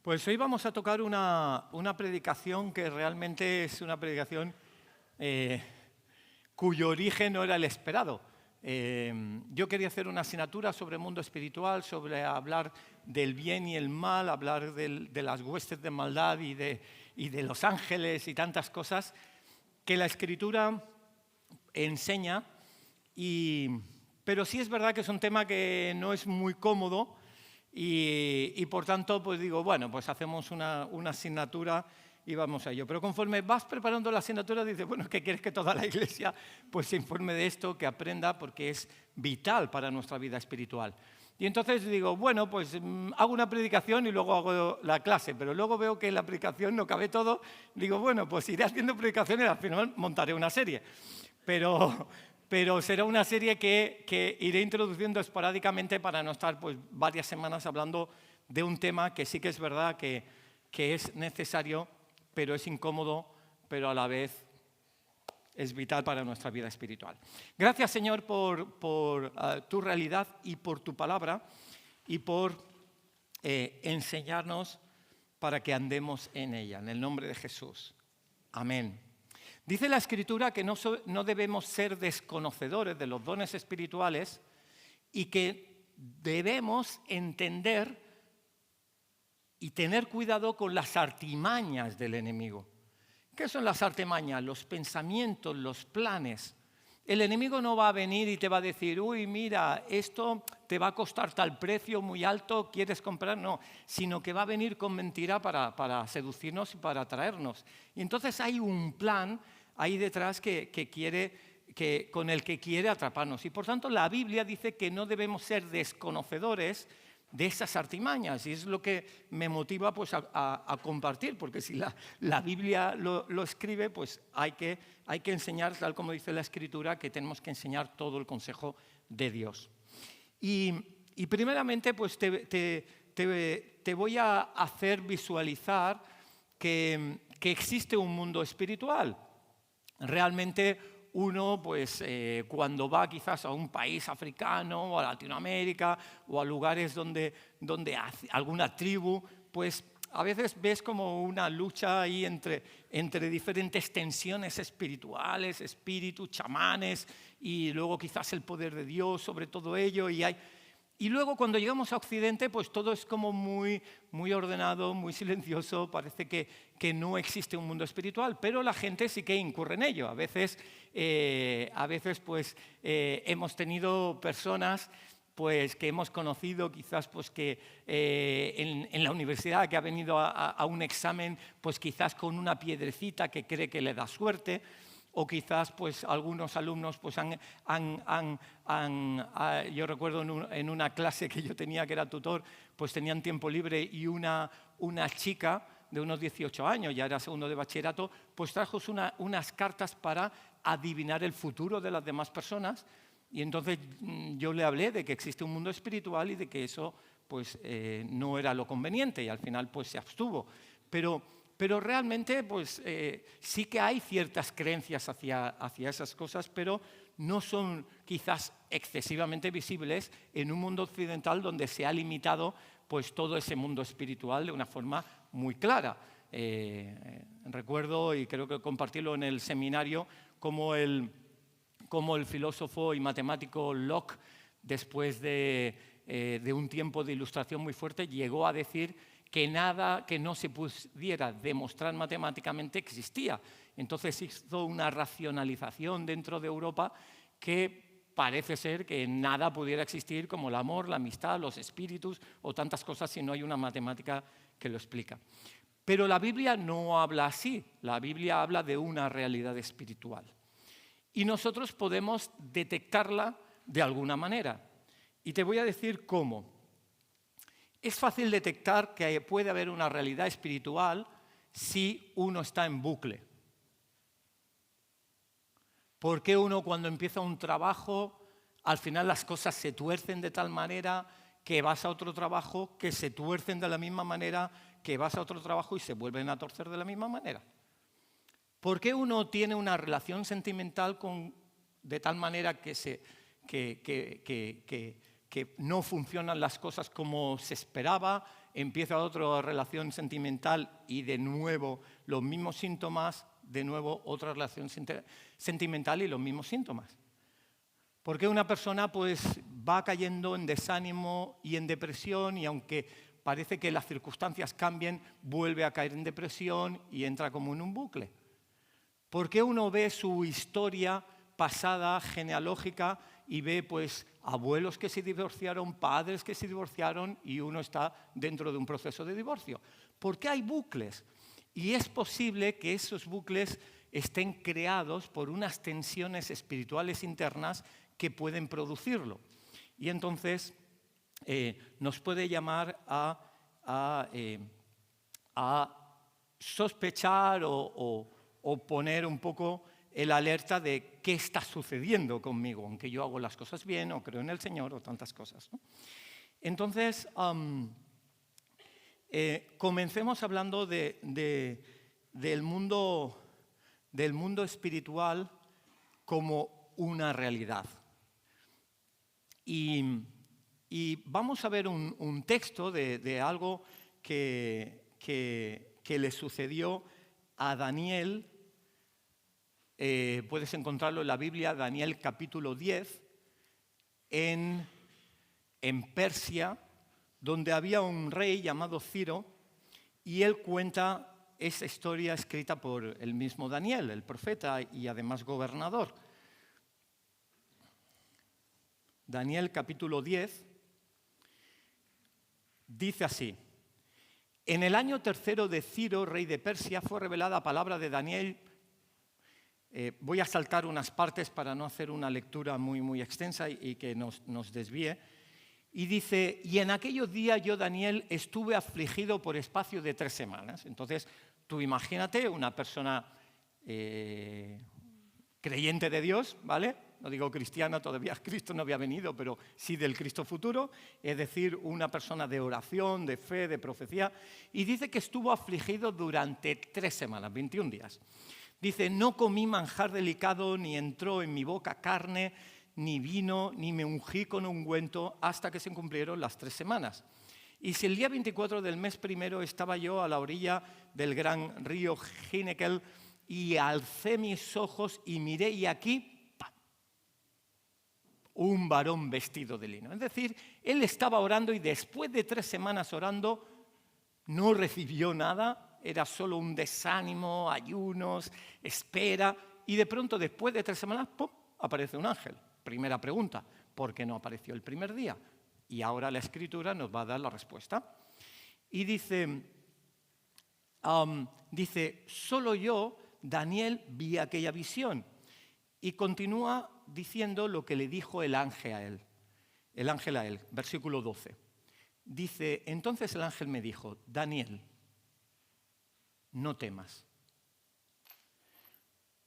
Pues hoy vamos a tocar una predicación que realmente es una predicación cuyo origen no era el esperado. Yo quería hacer una asignatura sobre el mundo espiritual, sobre hablar del bien y el mal, hablar de las huestes de maldad y de los ángeles y tantas cosas que la Escritura enseña, pero sí es verdad que es un tema que no es muy cómodo y por tanto pues digo, bueno, pues hacemos una asignatura y vamos a ello. Pero conforme vas preparando la asignatura dices, bueno, ¿qué quieres que toda la Iglesia pues se informe de esto, que aprenda, porque es vital para nuestra vida espiritual? Y entonces digo, bueno, pues hago una predicación y luego hago la clase, pero luego veo que en la predicación no cabe todo. Digo, bueno, pues iré haciendo predicaciones y al final montaré una serie. Pero será una serie que iré introduciendo esporádicamente para no estar pues, varias semanas hablando de un tema que sí que es verdad que es necesario, pero es incómodo, pero a la vez es vital para nuestra vida espiritual. Gracias, Señor, por tu realidad y por tu palabra y por enseñarnos para que andemos en ella. En el nombre de Jesús. Amén. Dice la Escritura que no debemos ser desconocedores de los dones espirituales y que debemos entender y tener cuidado con las artimañas del enemigo. ¿Qué son las artimañas? Los pensamientos, los planes. El enemigo no va a venir y te va a decir, uy, mira, esto te va a costar tal precio muy alto, ¿quieres comprar? No, sino que va a venir con mentira para seducirnos y para atraernos. Y entonces hay un plan ahí detrás con el que quiere atraparnos. Y por tanto la Biblia dice que no debemos ser desconocedores de esas artimañas, y es lo que me motiva pues, a compartir, porque si la Biblia lo escribe, pues hay que enseñar, tal como dice la Escritura, que tenemos que enseñar todo el consejo de Dios. Y primeramente pues te voy a hacer visualizar que existe un mundo espiritual. Realmente uno, pues, cuando va quizás a un país africano o a Latinoamérica o a lugares donde alguna tribu, pues a veces ves como una lucha ahí entre diferentes tensiones espirituales, espíritus, chamanes y luego quizás el poder de Dios sobre todo ello. Y luego cuando llegamos a Occidente, pues todo es como muy, muy ordenado, muy silencioso, parece que no existe un mundo espiritual, pero la gente sí que incurre en ello. A veces pues, hemos tenido personas pues, que hemos conocido quizás pues, que en la universidad, que ha venido a un examen pues, quizás con una piedrecita que cree que le da suerte, o quizás pues, algunos alumnos pues, yo recuerdo en una clase que yo tenía, que era tutor, pues tenían tiempo libre y una chica de unos 18 años, ya era segundo de bachillerato, pues trajo unas cartas para adivinar el futuro de las demás personas. Y entonces yo le hablé de que existe un mundo espiritual y de que eso pues, no era lo conveniente, y al final pues, se abstuvo. Pero realmente pues, sí que hay ciertas creencias hacia esas cosas, pero no son quizás excesivamente visibles en un mundo occidental donde se ha limitado pues, todo ese mundo espiritual de una forma muy clara. Recuerdo, y creo que compartirlo en el seminario, como el filósofo y matemático Locke, después de un tiempo de ilustración muy fuerte, llegó a decir que nada que no se pudiera demostrar matemáticamente existía. Entonces hizo una racionalización dentro de Europa que parece ser que nada pudiera existir como el amor, la amistad, los espíritus o tantas cosas si no hay una matemática que lo explica. Pero la Biblia no habla así. La Biblia habla de una realidad espiritual. Y nosotros podemos detectarla de alguna manera. Y te voy a decir cómo. Es fácil detectar que puede haber una realidad espiritual si uno está en bucle. ¿Por qué uno cuando empieza un trabajo, al final las cosas se tuercen de tal manera que vas a otro trabajo, que se tuercen de la misma manera que vas a otro trabajo y se vuelven a torcer de la misma manera? ¿Por qué uno tiene una relación sentimental de tal manera que no funcionan las cosas como se esperaba empieza otra relación sentimental y de nuevo los mismos síntomas, de nuevo otra relación sentimental y los mismos síntomas. Porque una persona pues va cayendo en desánimo y en depresión y aunque parece que las circunstancias cambien, vuelve a caer en depresión y entra como en un bucle. ¿Por qué uno ve su historia pasada, genealógica, y ve pues abuelos que se divorciaron, padres que se divorciaron y uno está dentro de un proceso de divorcio? Porque hay bucles. Y es posible que esos bucles estén creados por unas tensiones espirituales internas que pueden producirlo. Y entonces nos puede llamar a sospechar o poner un poco el alerta de qué está sucediendo conmigo, aunque yo hago las cosas bien o creo en el Señor o tantas cosas, ¿no? Entonces, comencemos hablando del mundo espiritual como una realidad. Y vamos a ver un texto de algo que le sucedió a Daniel. Puedes encontrarlo en la Biblia, Daniel capítulo 10, en Persia, donde había un rey llamado Ciro, y él cuenta esa historia escrita por el mismo Daniel, el profeta y además gobernador. Daniel capítulo 10 dice así: en el año tercero de Ciro, rey de Persia, fue revelada palabra de Daniel. Voy a saltar unas partes para no hacer una lectura muy extensa y que nos desvíe. Y dice, y en aquellos días yo, Daniel, estuve afligido por espacio de 3 semanas. Entonces, tú imagínate una persona creyente de Dios, ¿vale? No digo cristiana, todavía Cristo no había venido, pero sí del Cristo futuro, es decir, una persona de oración, de fe, de profecía. Y dice que estuvo afligido durante 3 semanas, 21 días. Dice, no comí manjar delicado, ni entró en mi boca carne, ni vino, ni me ungí con ungüento, hasta que se cumplieron las 3 semanas. Y si el día 24 del mes primero estaba yo a la orilla del gran río Ginekel, y alcé mis ojos y miré, y aquí, ¡pam!, un varón vestido de lino. Es decir, él estaba orando y después de 3 semanas orando, no recibió nada. Era solo un desánimo, ayunos, espera, y de pronto, después de 3 semanas, ¡pum!, aparece un ángel. Primera pregunta, ¿por qué no apareció el primer día? Y ahora la Escritura nos va a dar la respuesta. Y dice, solo yo, Daniel, vi aquella visión. Y continúa diciendo lo que le dijo el ángel a él, versículo 12. Dice, entonces el ángel me dijo, Daniel, no temas,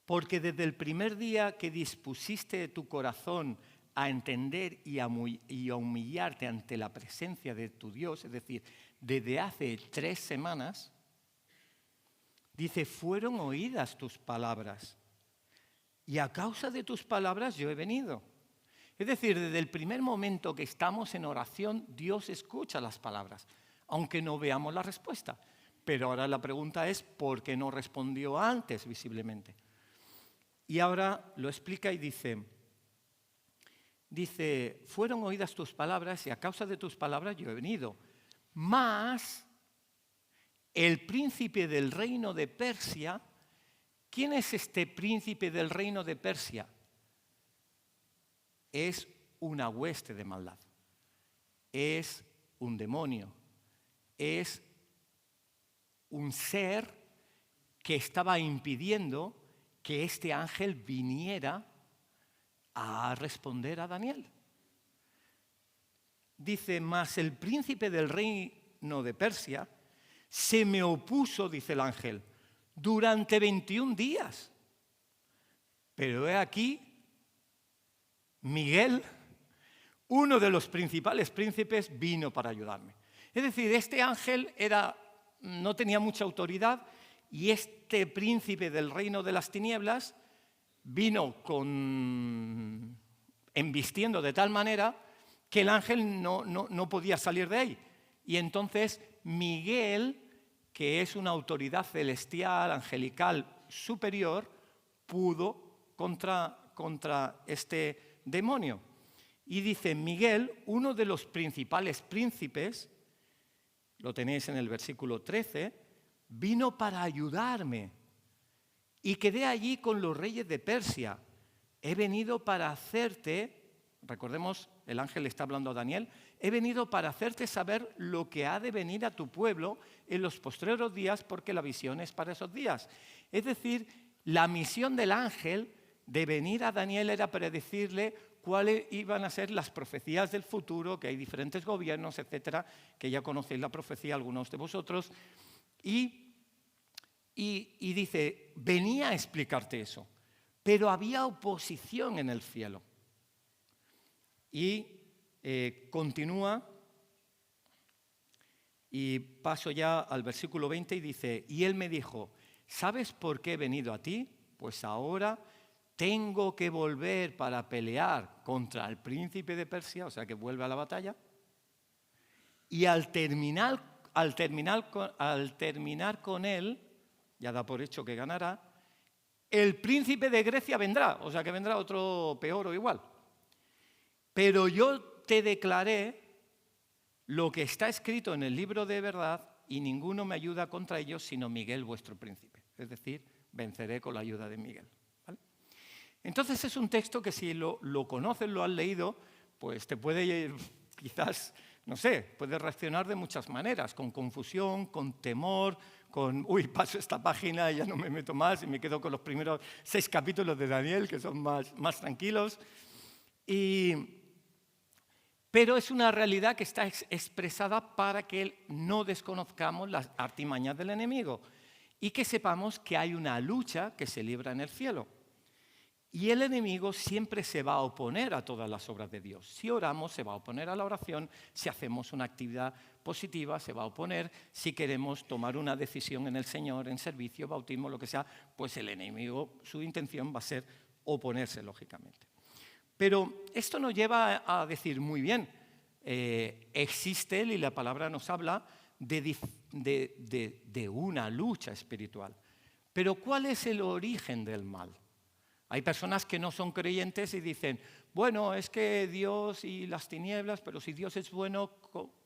porque desde el primer día que dispusiste tu corazón a entender y a humillarte ante la presencia de tu Dios, es decir, desde hace 3 semanas, dice, fueron oídas tus palabras, y a causa de tus palabras yo he venido. Es decir, desde el primer momento que estamos en oración, Dios escucha las palabras, aunque no veamos la respuesta. Pero ahora la pregunta es, ¿por qué no respondió antes visiblemente? Y ahora lo explica y dice, fueron oídas tus palabras y a causa de tus palabras yo he venido. Mas el príncipe del reino de Persia, ¿quién es este príncipe del reino de Persia? Es una hueste de maldad, es un demonio, es un ser que estaba impidiendo que este ángel viniera a responder a Daniel. Dice, mas el príncipe del reino de Persia se me opuso, dice el ángel, durante 21 días. Pero he aquí, Miguel, uno de los principales príncipes, vino para ayudarme. Es decir, este ángel no tenía mucha autoridad y este príncipe del reino de las tinieblas vino embistiendo de tal manera que el ángel no podía salir de ahí. Y entonces Miguel, que es una autoridad celestial, angelical, superior, pudo contra este demonio. Y dice, Miguel, uno de los principales príncipes, lo tenéis en el versículo 13, vino para ayudarme y quedé allí con los reyes de Persia. He venido para hacerte, recordemos, el ángel está hablando a Daniel, he venido para hacerte saber lo que ha de venir a tu pueblo en los postreros días, porque la visión es para esos días. Es decir, la misión del ángel de venir a Daniel era para decirle cuáles iban a ser las profecías del futuro, que hay diferentes gobiernos, etcétera, que ya conocéis la profecía algunos de vosotros, y dice, venía a explicarte eso, pero había oposición en el cielo. Y continúa, y paso ya al versículo 20 y dice, y él me dijo, ¿sabes por qué he venido a ti? Pues ahora tengo que volver para pelear contra el príncipe de Persia, o sea que vuelve a la batalla, y al terminar con él, ya da por hecho que ganará, el príncipe de Grecia vendrá, o sea que vendrá otro peor o igual. Pero yo te declaré lo que está escrito en el libro de verdad y ninguno me ayuda contra ellos sino Miguel vuestro príncipe. Es decir, venceré con la ayuda de Miguel. ¿Vale? Entonces es un texto que si lo conoces, lo has leído, pues te puede quizás, no sé, puedes reaccionar de muchas maneras, con confusión, con temor, con, paso esta página y ya no me meto más y me quedo con los primeros 6 capítulos de Daniel, que son más tranquilos. Pero es una realidad que está expresada para que no desconozcamos las artimañas del enemigo y que sepamos que hay una lucha que se libra en el cielo. Y el enemigo siempre se va a oponer a todas las obras de Dios. Si oramos, se va a oponer a la oración. Si hacemos una actividad positiva, se va a oponer. Si queremos tomar una decisión en el Señor, en servicio, bautismo, lo que sea, pues el enemigo, su intención va a ser oponerse, lógicamente. Pero esto nos lleva a decir, muy bien, existe, y la palabra nos habla de una lucha espiritual. Pero ¿cuál es el origen del mal? Hay personas que no son creyentes y dicen, bueno, es que Dios y las tinieblas, pero si Dios es bueno,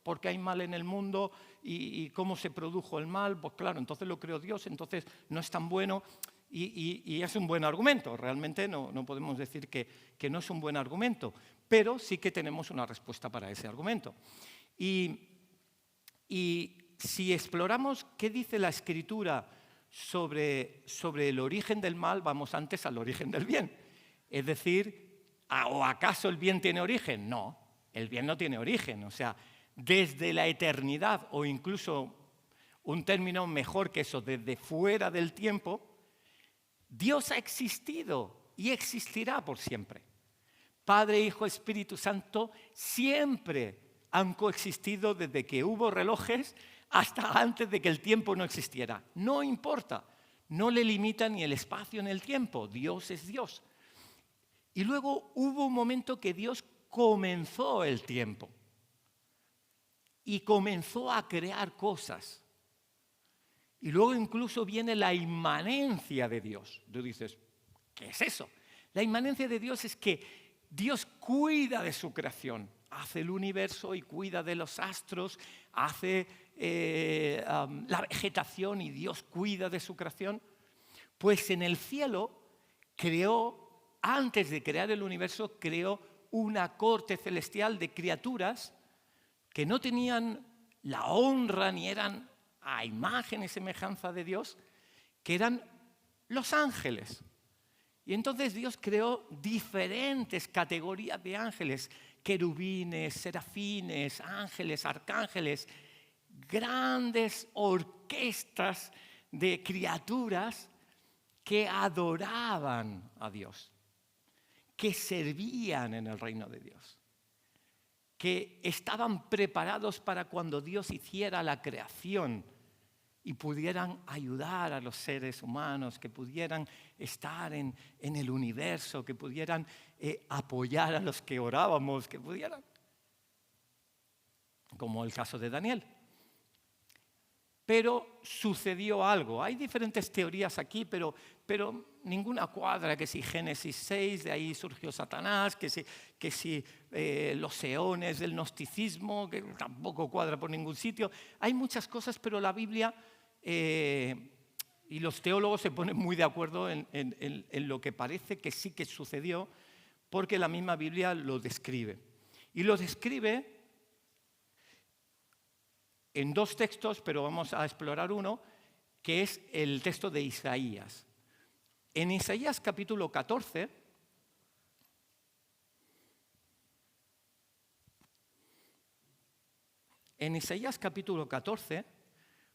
¿por qué hay mal en el mundo? ¿Y cómo se produjo el mal? Pues claro, entonces lo creó Dios, entonces no es tan bueno. Y es un buen argumento, realmente no podemos decir que no es un buen argumento, pero sí que tenemos una respuesta para ese argumento. Y si exploramos qué dice la Escritura sobre el origen del mal, vamos antes al origen del bien. Es decir, ¿o acaso el bien tiene origen? No, el bien no tiene origen. O sea, desde la eternidad, o incluso un término mejor que eso, desde fuera del tiempo, Dios ha existido y existirá por siempre. Padre, Hijo, Espíritu Santo siempre han coexistido desde que hubo relojes hasta antes de que el tiempo no existiera. No importa, no le limita ni el espacio ni el tiempo. Dios es Dios. Y luego hubo un momento que Dios comenzó el tiempo y comenzó a crear cosas. Y luego incluso viene la inmanencia de Dios. Tú dices, ¿qué es eso? La inmanencia de Dios es que Dios cuida de su creación. Hace el universo y cuida de los astros, hace la vegetación y Dios cuida de su creación. Pues en el cielo creó, antes de crear el universo, creó una corte celestial de criaturas que no tenían la honra ni eran a imagen y semejanza de Dios, que eran los ángeles. Y entonces Dios creó diferentes categorías de ángeles, querubines, serafines, ángeles, arcángeles, grandes orquestas de criaturas que adoraban a Dios, que servían en el reino de Dios, que estaban preparados para cuando Dios hiciera la creación y pudieran ayudar a los seres humanos, que pudieran estar en el universo, que pudieran apoyar a los que orábamos, que pudieran, como el caso de Daniel. pero sucedió algo. Hay diferentes teorías aquí, pero ninguna cuadra, que si Génesis 6, de ahí surgió Satanás, que si los eones del gnosticismo, que tampoco cuadra por ningún sitio. Hay muchas cosas, pero la Biblia, y los teólogos se ponen muy de acuerdo en lo que parece que sí que sucedió, porque la misma Biblia lo describe. Y lo describe en dos textos, pero vamos a explorar uno, que es el texto de Isaías. En Isaías capítulo 14,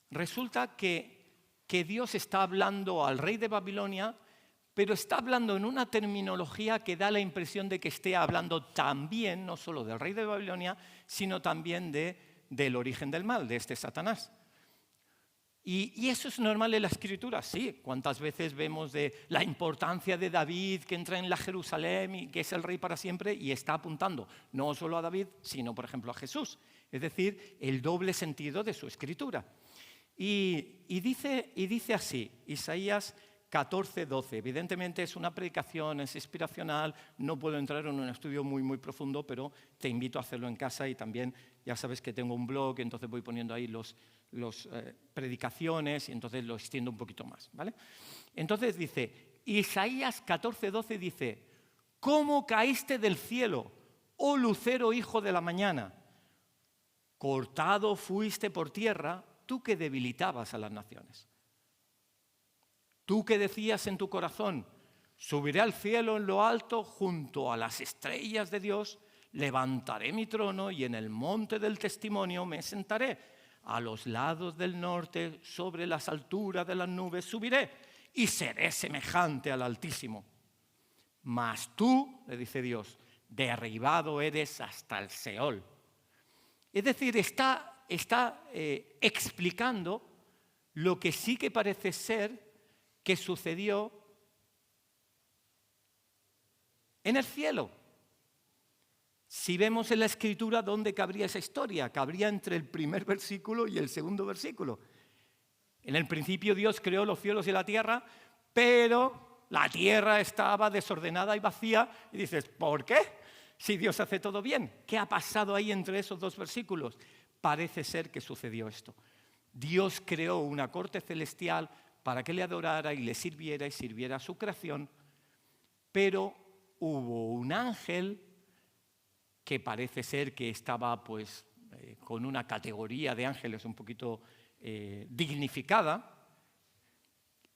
resulta que Dios está hablando al rey de Babilonia, pero está hablando en una terminología que da la impresión de que esté hablando también, no solo del rey de Babilonia, sino también del origen del mal, de este Satanás. Y eso es normal en la Escritura, sí. ¿Cuántas veces vemos de la importancia de David, que entra en la Jerusalén y que es el rey para siempre, y está apuntando no solo a David, sino, por ejemplo, a Jesús? Es decir, el doble sentido de su Escritura. Y dice así, Isaías 14:12. Evidentemente es una predicación, es inspiracional, no puedo entrar en un estudio muy, muy profundo, pero te invito a hacerlo en casa, y también ya sabes que tengo un blog, entonces voy poniendo ahí las predicaciones, y entonces lo extiendo un poquito más, ¿vale? Entonces dice, Isaías 14:12 dice: ¿cómo caíste del cielo, oh lucero hijo de la mañana? Cortado fuiste por tierra, tú que debilitabas a las naciones. Tú que decías en tu corazón, subiré al cielo en lo alto, junto a las estrellas de Dios, levantaré mi trono y en el monte del testimonio me sentaré. A los lados del norte, sobre las alturas de las nubes, subiré y seré semejante al Altísimo. Mas tú, le dice Dios, derribado eres hasta el Seol. Es decir, está explicando lo que sí que parece ser que sucedió en el cielo. Si vemos en la Escritura dónde cabría esa historia, cabría entre el primer versículo y el segundo versículo. En el principio Dios creó los cielos y la tierra, pero la tierra estaba desordenada y vacía. Y dices, ¿por qué? Si Dios hace todo bien. ¿Qué ha pasado ahí entre esos dos versículos? Parece ser que sucedió esto. Dios creó una corte celestial para que le adorara y le sirviera y sirviera a su creación, pero hubo un ángel que parece ser que estaba con una categoría de ángeles un poquito dignificada,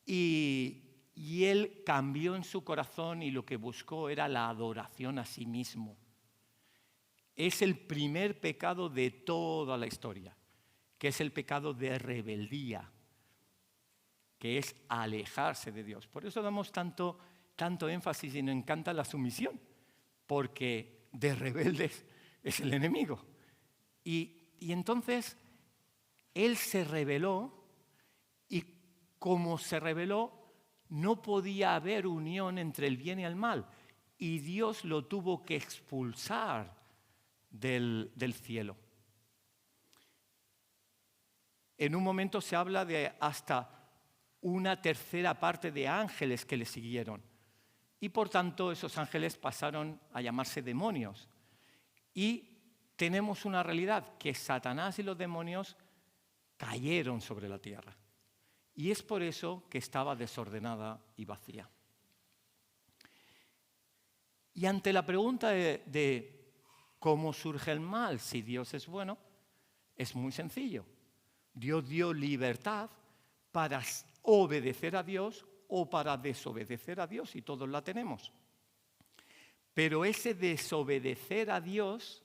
y él cambió en su corazón y lo que buscó era la adoración a sí mismo. Es el primer pecado de toda la historia, que es el pecado de rebeldía, que es alejarse de Dios. Por eso damos tanto énfasis y nos encanta la sumisión, porque de rebeldes es el enemigo. Y entonces él se rebeló, y como se rebeló, no podía haber unión entre el bien y el mal, y Dios lo tuvo que expulsar del cielo. En un momento se habla de hasta una tercera parte de ángeles que le siguieron. Y por tanto esos ángeles pasaron a llamarse demonios. Y tenemos una realidad, que Satanás y los demonios cayeron sobre la tierra. Y es por eso que estaba desordenada y vacía. Y ante la pregunta de cómo surge el mal si Dios es bueno, es muy sencillo. Dios dio libertad para obedecer a Dios o para desobedecer a Dios, y todos la tenemos. Pero ese desobedecer a Dios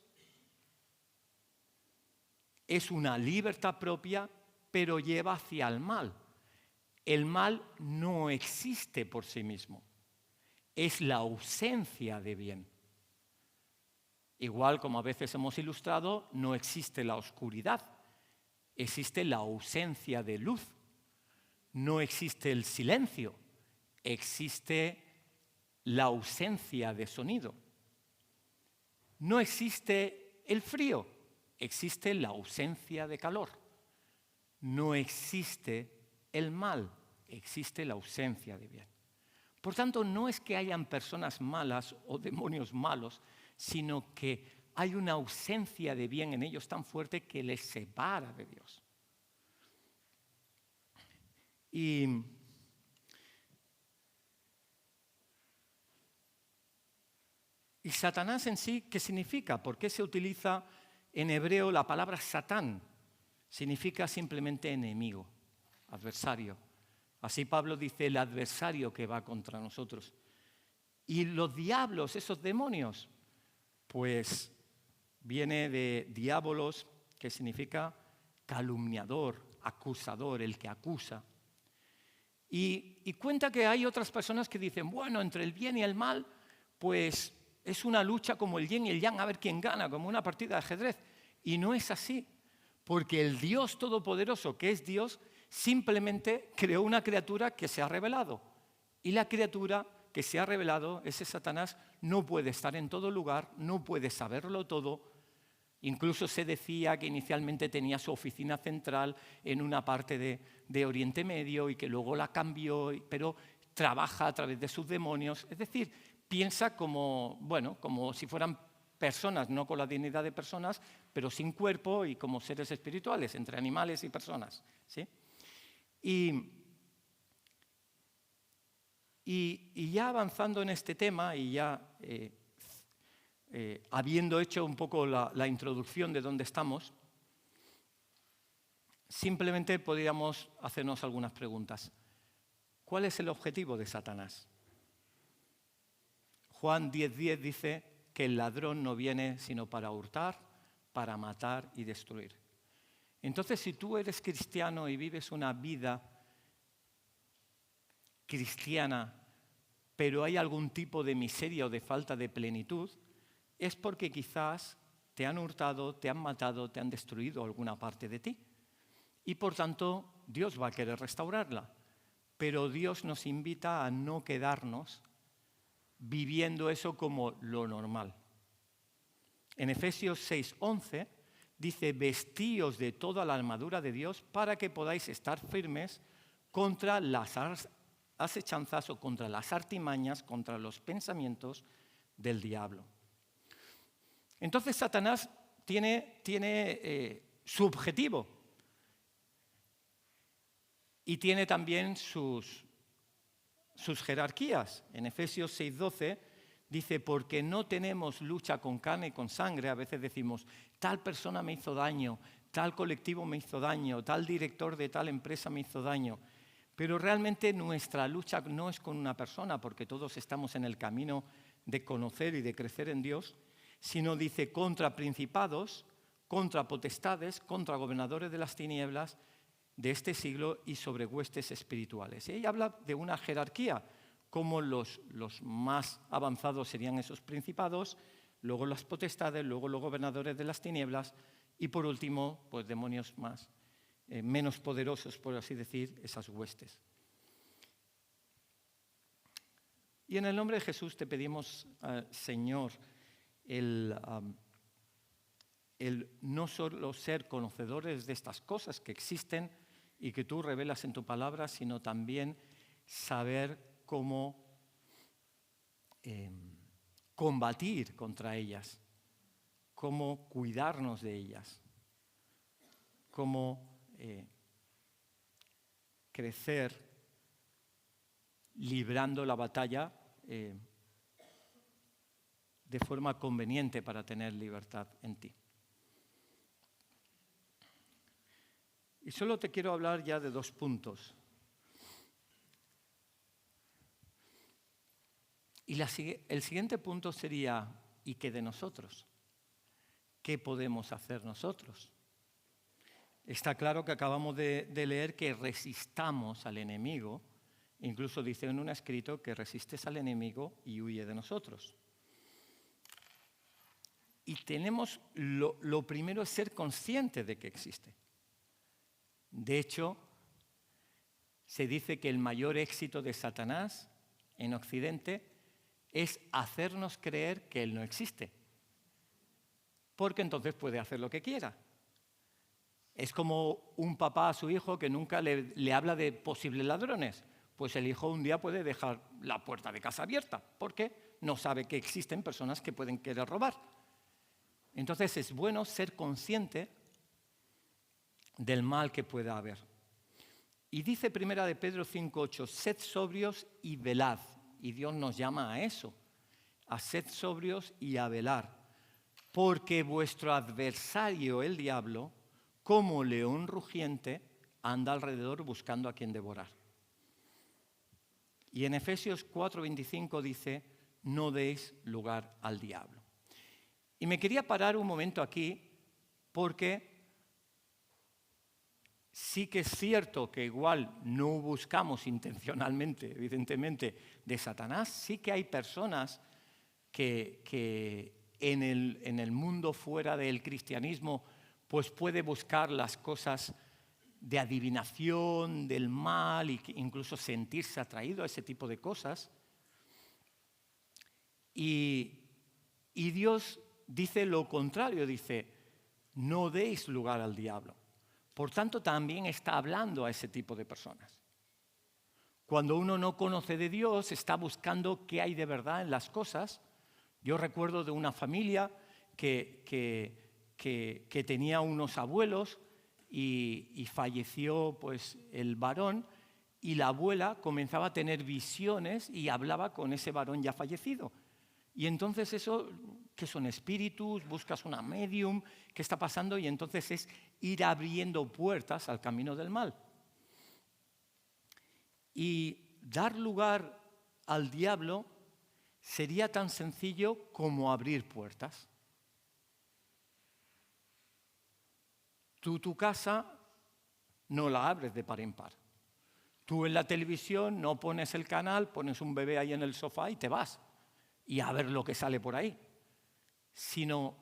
es una libertad propia, pero lleva hacia el mal. El mal no existe por sí mismo, es la ausencia de bien. Igual como a veces hemos ilustrado, no existe la oscuridad, existe la ausencia de luz. No existe el silencio, existe la ausencia de sonido. No existe el frío, existe la ausencia de calor. no existe el mal, existe la ausencia de bien. Por tanto, no es que hayan personas malas o demonios malos, sino que hay una ausencia de bien en ellos tan fuerte que les separa de Dios. Y Satanás en sí, ¿qué significa? ¿Por qué se utiliza en hebreo la palabra Satán? Significa simplemente enemigo, adversario. Así Pablo dice el adversario que va contra nosotros. Y los diablos, esos demonios, pues viene de diabolos, que significa calumniador, acusador, el que acusa. Y cuenta que hay otras personas que dicen, bueno, entre el bien y el mal, pues es una lucha como el yin y el yang, a ver quién gana, como una partida de ajedrez. Y no es así, porque el Dios Todopoderoso, que es Dios, simplemente creó una criatura que se ha revelado. Y la criatura que se ha revelado, ese Satanás, no puede estar en todo lugar, no puede saberlo todo. Incluso se decía que inicialmente tenía su oficina central en una parte de Oriente Medio y que luego la cambió, pero trabaja a través de sus demonios. Es decir, piensa como si fueran personas, no con la dignidad de personas, pero sin cuerpo y como seres espirituales, entre animales y personas, ¿sí? Y ya avanzando en este tema y ya habiendo hecho un poco la introducción de dónde estamos, simplemente podríamos hacernos algunas preguntas. ¿Cuál es el objetivo de Satanás? Juan 10:10 dice que el ladrón no viene sino para hurtar, para matar y destruir. Entonces, si tú eres cristiano y vives una vida cristiana, pero hay algún tipo de miseria o de falta de plenitud, es porque quizás te han hurtado, te han matado, te han destruido alguna parte de ti. Y por tanto, Dios va a querer restaurarla. Pero Dios nos invita a no quedarnos viviendo eso como lo normal. En Efesios 6:11 dice, vestíos de toda la armadura de Dios para que podáis estar firmes contra las asechanzas o contra las artimañas, contra los pensamientos del diablo. Entonces Satanás tiene su objetivo y tiene también sus jerarquías. En Efesios 6:12 dice, porque no tenemos lucha con carne y con sangre. A veces decimos, tal persona me hizo daño, tal colectivo me hizo daño, tal director de tal empresa me hizo daño. Pero realmente nuestra lucha no es con una persona, porque todos estamos en el camino de conocer y de crecer en Dios, sino dice contra principados, contra potestades, contra gobernadores de las tinieblas de este siglo y sobre huestes espirituales. Y ahí habla de una jerarquía, como los más avanzados serían esos principados, luego las potestades, luego los gobernadores de las tinieblas y por último, pues demonios menos poderosos, por así decir, esas huestes. Y en el nombre de Jesús te pedimos, Señor, el no solo ser conocedores de estas cosas que existen y que tú revelas en tu palabra, sino también saber cómo combatir contra ellas, cómo cuidarnos de ellas, cómo crecer librando la batalla de forma conveniente para tener libertad en ti. Y solo te quiero hablar ya de 2 puntos. Y el siguiente punto sería, ¿y qué de nosotros? ¿Qué podemos hacer nosotros? Está claro que acabamos de leer que resistamos al enemigo. Incluso dice en un escrito que resistes al enemigo y huye de nosotros. Y tenemos, lo primero es ser consciente de que existe. De hecho, se dice que el mayor éxito de Satanás en Occidente es hacernos creer que él no existe. Porque entonces puede hacer lo que quiera. Es como un papá a su hijo que nunca le habla de posibles ladrones. Pues el hijo un día puede dejar la puerta de casa abierta porque no sabe que existen personas que pueden querer robar. Entonces es bueno ser consciente del mal que pueda haber. Y dice Primera de Pedro 5:8, sed sobrios y velad. Y Dios nos llama a eso, a sed sobrios y a velar. Porque vuestro adversario, el diablo, como león rugiente, anda alrededor buscando a quien devorar. Y en Efesios 4:25 dice, no deis lugar al diablo. Y me quería parar un momento aquí porque sí que es cierto que igual no buscamos intencionalmente, evidentemente, de Satanás. Sí que hay personas que en el mundo fuera del cristianismo pues puede buscar las cosas de adivinación, del mal, e incluso sentirse atraído a ese tipo de cosas. Y Dios dice lo contrario, dice, no deis lugar al diablo. Por tanto, también está hablando a ese tipo de personas. Cuando uno no conoce de Dios, está buscando qué hay de verdad en las cosas. Yo recuerdo de una familia que tenía unos abuelos y falleció pues, el varón, y la abuela comenzaba a tener visiones y hablaba con ese varón ya fallecido. Y entonces eso, ¿qué son espíritus? Buscas una medium, ¿qué está pasando? Y entonces es ir abriendo puertas al camino del mal. Y dar lugar al diablo sería tan sencillo como abrir puertas. Tú tu casa no la abres de par en par. Tú en la televisión no pones el canal, pones un bebé ahí en el sofá y te vas. Y a ver lo que sale por ahí, sino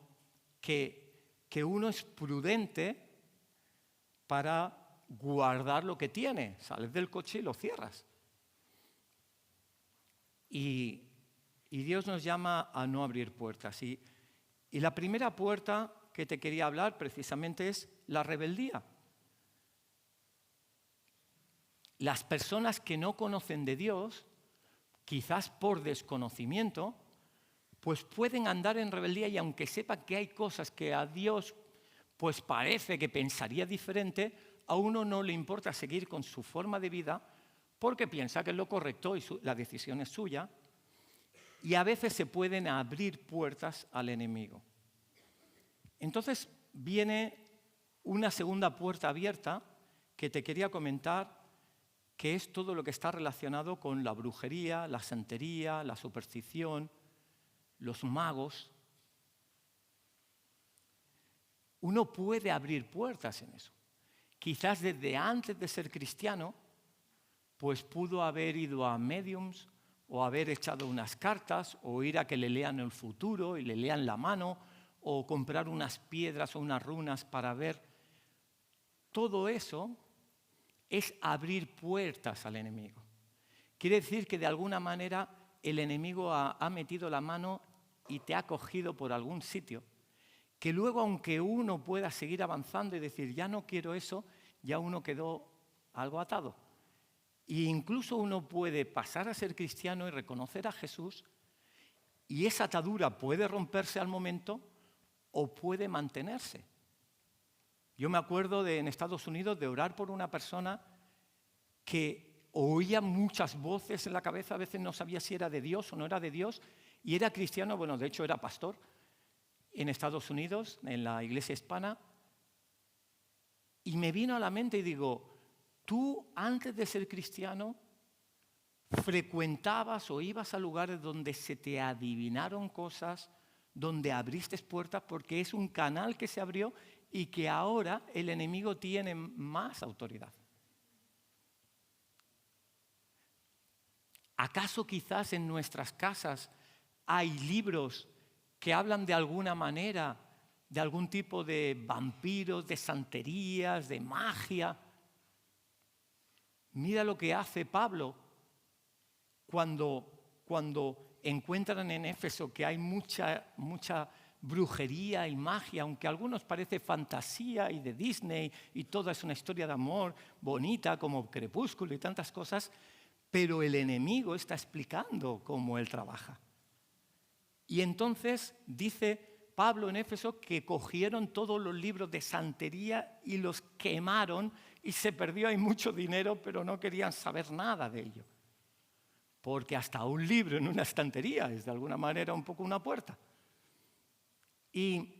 que uno es prudente para guardar lo que tiene. Sales del coche y lo cierras. Y Dios nos llama a no abrir puertas. Y la primera puerta que te quería hablar precisamente es la rebeldía. Las personas que no conocen de Dios, quizás por desconocimiento, pues pueden andar en rebeldía, y aunque sepan que hay cosas que a Dios pues parece que pensaría diferente, a uno no le importa seguir con su forma de vida porque piensa que es lo correcto y la decisión es suya, y a veces se pueden abrir puertas al enemigo. Entonces viene una segunda puerta abierta que te quería comentar, que es todo lo que está relacionado con la brujería, la santería, la superstición, los magos. Uno puede abrir puertas en eso. Quizás desde antes de ser cristiano, pues pudo haber ido a mediums o haber echado unas cartas o ir a que le lean el futuro y le lean la mano o comprar unas piedras o unas runas para ver. Todo eso es abrir puertas al enemigo. Quiere decir que de alguna manera el enemigo ha metido la mano y te ha cogido por algún sitio, que luego, aunque uno pueda seguir avanzando y decir, ya no quiero eso, ya uno quedó algo atado. E incluso uno puede pasar a ser cristiano y reconocer a Jesús, y esa atadura puede romperse al momento o puede mantenerse. Yo me acuerdo en Estados Unidos de orar por una persona que oía muchas voces en la cabeza, a veces no sabía si era de Dios o no era de Dios, y era cristiano, bueno, de hecho era pastor en Estados Unidos, en la iglesia hispana, y me vino a la mente y digo, tú antes de ser cristiano frecuentabas o ibas a lugares donde se te adivinaron cosas, donde abriste puertas, porque es un canal que se abrió y que ahora el enemigo tiene más autoridad. ¿Acaso quizás en nuestras casas hay libros que hablan de alguna manera de algún tipo de vampiros, de santerías, de magia? Mira lo que hace Pablo cuando encuentran en Éfeso que hay mucha brujería y magia, aunque a algunos parece fantasía y de Disney y toda es una historia de amor bonita como Crepúsculo y tantas cosas, pero el enemigo está explicando cómo él trabaja. Y entonces dice Pablo en Éfeso que cogieron todos los libros de santería y los quemaron y se perdió ahí mucho dinero, pero no querían saber nada de ello. Porque hasta un libro en una estantería es de alguna manera un poco una puerta. Y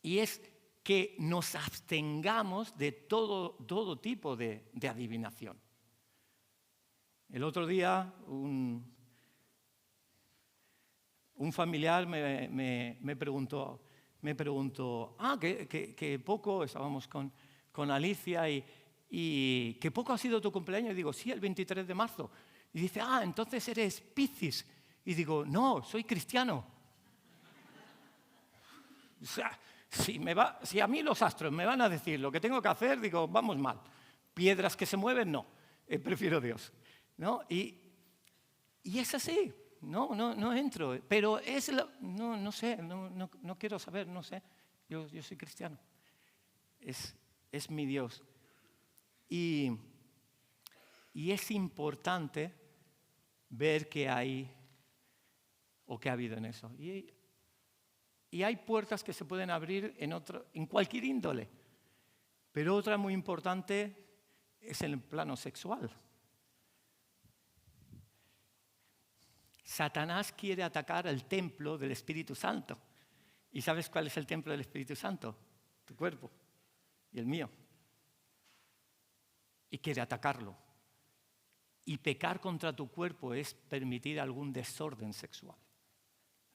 es que nos abstengamos de todo tipo de adivinación. El otro día un familiar me preguntó, que poco, estábamos con Alicia y que poco ha sido tu cumpleaños. Y digo, sí, el 23 de marzo. Y dice, entonces eres Piscis. Y digo, no, soy cristiano. O sea, si a mí los astros me van a decir lo que tengo que hacer, digo, vamos mal. Piedras que se mueven, no. Prefiero Dios, ¿no? Y es así. No entro. Pero no sé, no quiero saber, no sé. Yo soy cristiano. Es mi Dios. Y es importante ver qué hay o qué ha habido en eso. Y hay puertas que se pueden abrir en cualquier índole. Pero otra muy importante es en el plano sexual. Satanás quiere atacar el templo del Espíritu Santo. ¿Y sabes cuál es el templo del Espíritu Santo? Tu cuerpo y el mío. Y quiere atacarlo. Y pecar contra tu cuerpo es permitir algún desorden sexual.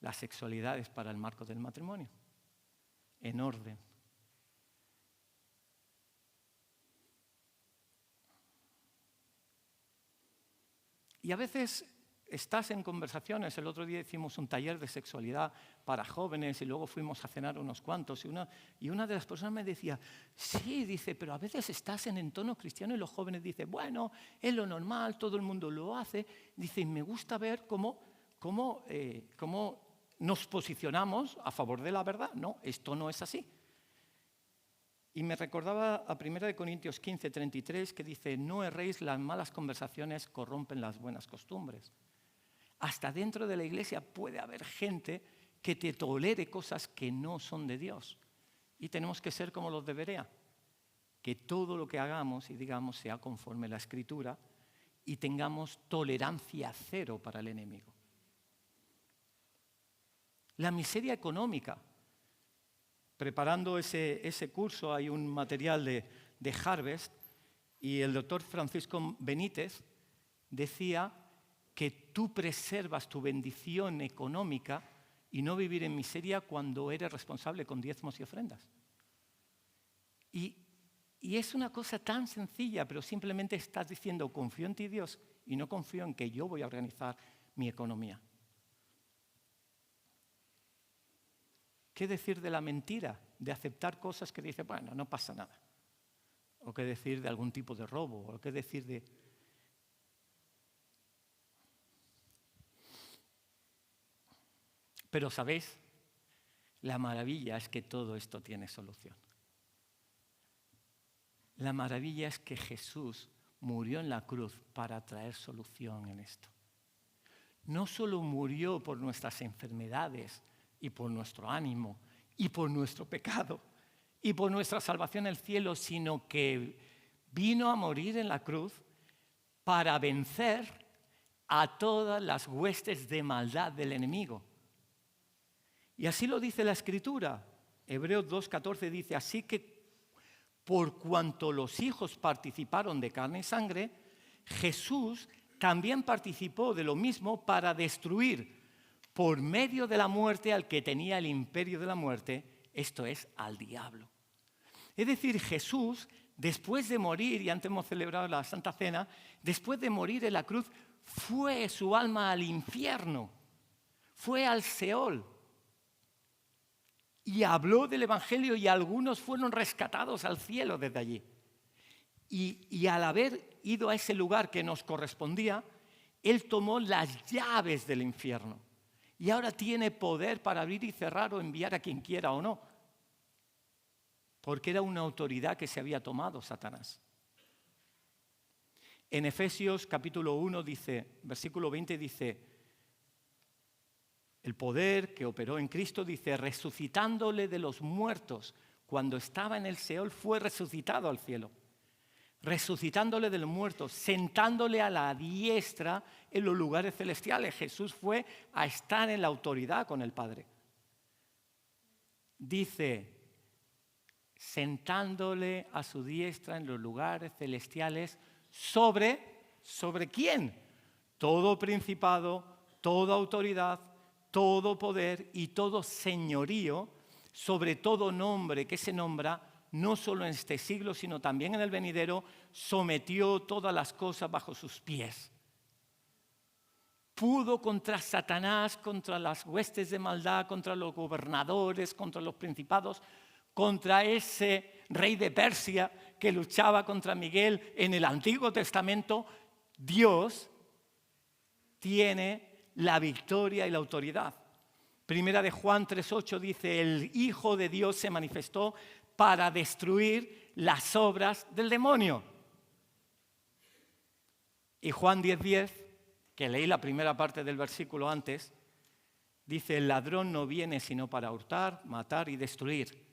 La sexualidad es para el marco del matrimonio, en orden. Y a veces estás en conversaciones. El otro día hicimos un taller de sexualidad para jóvenes y luego fuimos a cenar unos cuantos. Y una de las personas me decía, sí, dice, pero a veces estás en entorno cristiano y los jóvenes dicen, bueno, es lo normal, todo el mundo lo hace. Dice, y me gusta ver cómo nos posicionamos a favor de la verdad. No, esto no es así. Y me recordaba a 1 Corintios 15, 33, que dice, no erréis, las malas conversaciones corrompen las buenas costumbres. Hasta dentro de la iglesia puede haber gente que te tolere cosas que no son de Dios. Y tenemos que ser como los de Berea. Que todo lo que hagamos y digamos sea conforme a la Escritura y tengamos tolerancia cero para el enemigo. La miseria económica. Preparando ese curso hay un material de Harvest y el doctor Francisco Benítez decía que tú preservas tu bendición económica y no vivir en miseria cuando eres responsable con diezmos y ofrendas. Y es una cosa tan sencilla, pero simplemente estás diciendo, confío en ti, Dios, y no confío en que yo voy a organizar mi economía. ¿Qué decir de la mentira? De aceptar cosas que dice, bueno, no pasa nada. O qué decir de algún tipo de robo, o qué decir de... Pero, ¿sabéis? La maravilla es que todo esto tiene solución. La maravilla es que Jesús murió en la cruz para traer solución en esto. No solo murió por nuestras enfermedades y por nuestro ánimo y por nuestro pecado y por nuestra salvación al cielo, sino que vino a morir en la cruz para vencer a todas las huestes de maldad del enemigo. Y así lo dice la Escritura. Hebreos 2:14 dice, así que por cuanto los hijos participaron de carne y sangre, Jesús también participó de lo mismo para destruir por medio de la muerte al que tenía el imperio de la muerte, esto es, al diablo. Es decir, Jesús, después de morir, y antes hemos celebrado la Santa Cena, después de morir en la cruz, fue su alma al infierno, fue al Seol. Y habló del Evangelio y algunos fueron rescatados al cielo desde allí. Y al haber ido a ese lugar que nos correspondía, Él tomó las llaves del infierno. Y ahora tiene poder para abrir y cerrar o enviar a quien quiera o no. Porque era una autoridad que se había tomado Satanás. En Efesios capítulo 1 dice, versículo 20 dice, el poder que operó en Cristo, dice, resucitándole de los muertos. Cuando estaba en el Seol fue resucitado al cielo. Resucitándole de los muertos, sentándole a la diestra en los lugares celestiales. Jesús fue a estar en la autoridad con el Padre. Dice, sentándole a su diestra en los lugares celestiales, ¿sobre quién? Todo principado, toda autoridad, todo poder y todo señorío, sobre todo nombre que se nombra, no solo en este siglo, sino también en el venidero, sometió todas las cosas bajo sus pies. Pudo contra Satanás, contra las huestes de maldad, contra los gobernadores, contra los principados, contra ese rey de Persia que luchaba contra Miguel en el Antiguo Testamento. Dios tiene la victoria y la autoridad. Primera de Juan 3:8 dice, el Hijo de Dios se manifestó para destruir las obras del demonio. Y Juan 10:10, que leí la primera parte del versículo antes, dice, el ladrón no viene sino para hurtar, matar y destruir.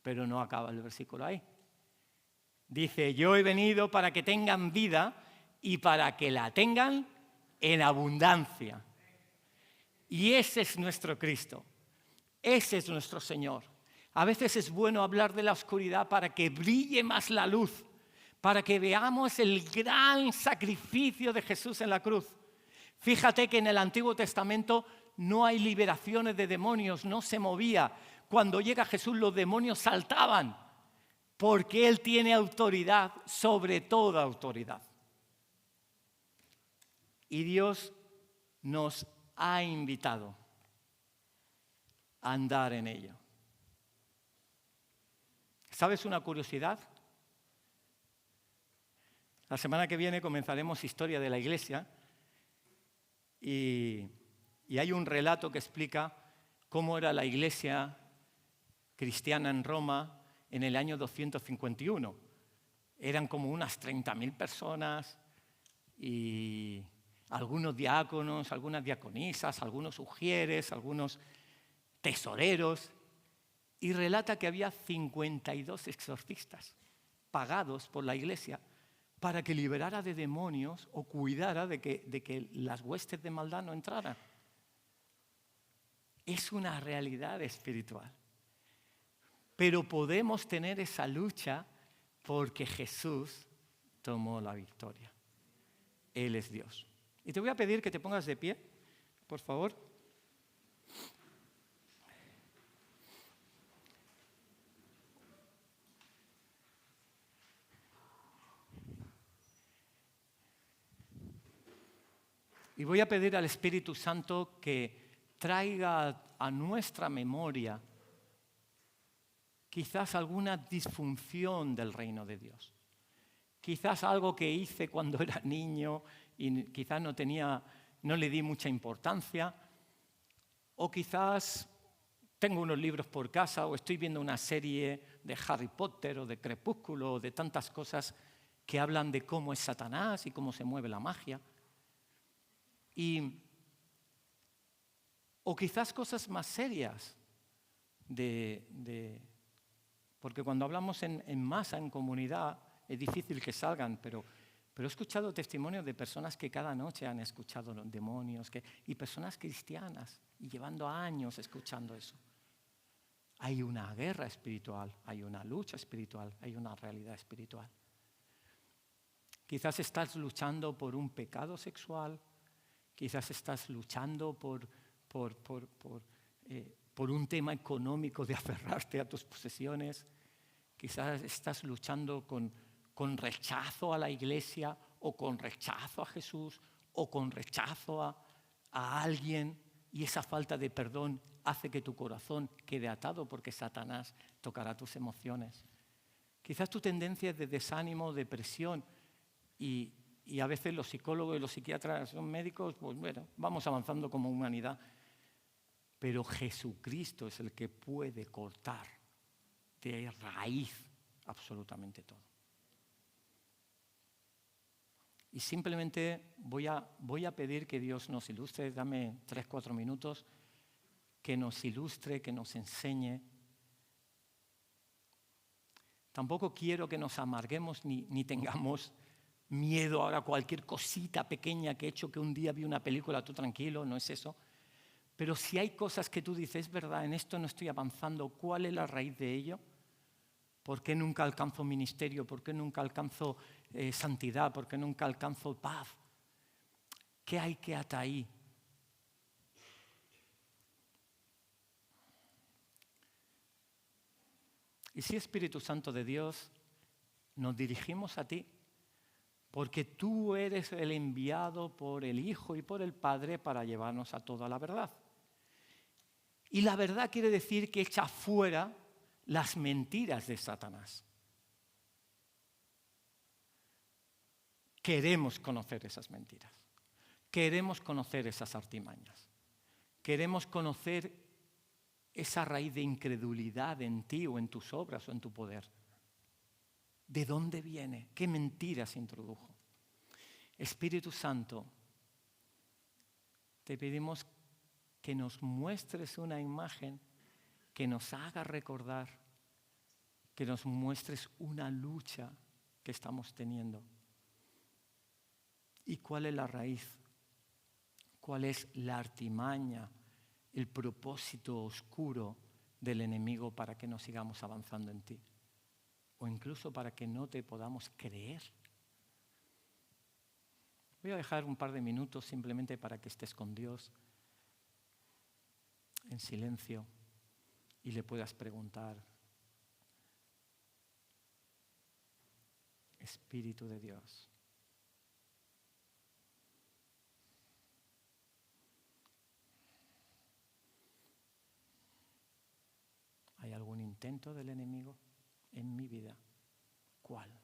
Pero no acaba el versículo ahí. Dice, yo he venido para que tengan vida y para que la tengan en abundancia. Y ese es nuestro Cristo. Ese es nuestro Señor. A veces es bueno hablar de la oscuridad para que brille más la luz, para que veamos el gran sacrificio de Jesús en la cruz. Fíjate que en el Antiguo Testamento no hay liberaciones de demonios, no se movía. Cuando llega Jesús los demonios saltaban, porque Él tiene autoridad sobre toda autoridad. Y Dios nos ha invitado a andar en ello. ¿Sabes una curiosidad? La semana que viene comenzaremos historia de la Iglesia y hay un relato que explica cómo era la Iglesia cristiana en Roma en el año 251. Eran como unas 30.000 personas y algunos diáconos, algunas diaconisas, algunos ujieres, algunos tesoreros. Y relata que había 52 exorcistas pagados por la Iglesia para que liberara de demonios o cuidara de que las huestes de maldad no entraran. Es una realidad espiritual. Pero podemos tener esa lucha porque Jesús tomó la victoria. Él es Dios. Y te voy a pedir que te pongas de pie, por favor. Y voy a pedir al Espíritu Santo que traiga a nuestra memoria quizás alguna disfunción del reino de Dios. Quizás algo que hice cuando era niño y quizás no le di mucha importancia. O quizás tengo unos libros por casa o estoy viendo una serie de Harry Potter o de Crepúsculo o de tantas cosas que hablan de cómo es Satanás y cómo se mueve la magia. O quizás cosas más serias, porque cuando hablamos en masa, en comunidad, es difícil que salgan, pero he escuchado testimonios de personas que cada noche han escuchado los demonios, y personas cristianas, y llevando años escuchando eso. Hay una guerra espiritual, hay una lucha espiritual, hay una realidad espiritual. Quizás estás luchando por un pecado sexual, quizás estás luchando por un tema económico de aferrarte a tus posesiones. Quizás estás luchando con rechazo a la Iglesia o con rechazo a Jesús o con rechazo a alguien, y esa falta de perdón hace que tu corazón quede atado porque Satanás tocará tus emociones. Quizás tu tendencia es de desánimo, depresión, y Y a veces los psicólogos y los psiquiatras son médicos, pues bueno, vamos avanzando como humanidad. Pero Jesucristo es el que puede cortar de raíz absolutamente todo. Y simplemente voy a pedir que Dios nos ilustre, dame 3-4 minutos, que nos ilustre, que nos enseñe. Tampoco quiero que nos amarguemos ni tengamos miedo ahora a cualquier cosita pequeña que he hecho, que un día vi una película, tú tranquilo, no es eso. Pero si hay cosas que tú dices, es verdad, en esto no estoy avanzando, ¿cuál es la raíz de ello? ¿Por qué nunca alcanzo ministerio? ¿Por qué nunca alcanzo santidad? ¿Por qué nunca alcanzo paz? ¿Qué hay que ata ahí? Y sí, Espíritu Santo de Dios, nos dirigimos a ti, porque tú eres el enviado por el Hijo y por el Padre para llevarnos a toda la verdad. Y la verdad quiere decir que echa fuera las mentiras de Satanás. Queremos conocer esas mentiras. Queremos conocer esas artimañas. Queremos conocer esa raíz de incredulidad en ti o en tus obras o en tu poder. ¿De dónde viene? ¿Qué mentiras introdujo? Espíritu Santo, te pedimos que nos muestres una imagen que nos haga recordar, que nos muestres una lucha que estamos teniendo. ¿Y cuál es la raíz? ¿Cuál es la artimaña, el propósito oscuro del enemigo para que no sigamos avanzando en ti? O incluso para que no te podamos creer. Voy a dejar un par de minutos simplemente para que estés con Dios en silencio y le puedas preguntar: Espíritu de Dios, ¿hay algún intento del enemigo en mi vida? ¿Cuál?